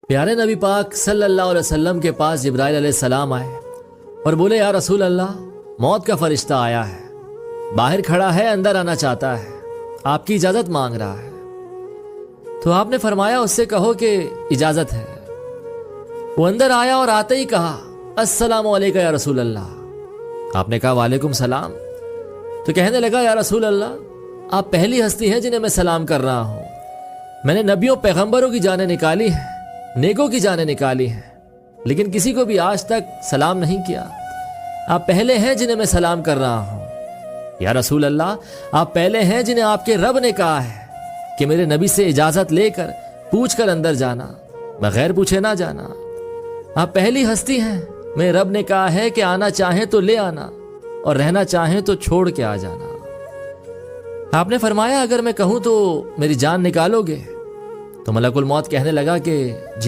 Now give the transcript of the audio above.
پیارے نبی پاک صلی اللہ علیہ وسلم کے پاس جبرائیل علیہ السلام آئے اور بولے یا رسول اللہ، موت کا فرشتہ آیا ہے، باہر کھڑا ہے، اندر آنا چاہتا ہے، آپ کی اجازت مانگ رہا ہے۔ تو آپ نے فرمایا اس سے کہو کہ اجازت ہے۔ وہ اندر آیا اور آتے ہی کہا السلام علیکم یا رسول اللہ۔ آپ نے کہا وعلیکم السلام۔ تو کہنے لگا یا رسول اللہ، آپ پہلی ہستی ہیں جنہیں میں سلام کر رہا ہوں۔ میں نے نبیوں پیغمبروں کی جانیں نکالی ہیں، نیکوں کی جانیں نکالی ہیں، لیکن کسی کو بھی آج تک سلام نہیں کیا۔ آپ پہلے ہیں جنہیں میں سلام کر رہا ہوں۔ یا رسول اللہ، آپ پہلے ہیں جنہیں آپ کے رب نے کہا ہے کہ میرے نبی سے اجازت لے کر پوچھ کر اندر جانا، بغیر پوچھے نہ جانا۔ آپ پہلی ہستی ہیں، میرے رب نے کہا ہے کہ آنا چاہیں تو لے آنا اور رہنا چاہیں تو چھوڑ کے آ جانا۔ آپ نے فرمایا اگر میں کہوں تو میری جان نکالو گے؟ تو ملک الموت کہنے لگا کہ جی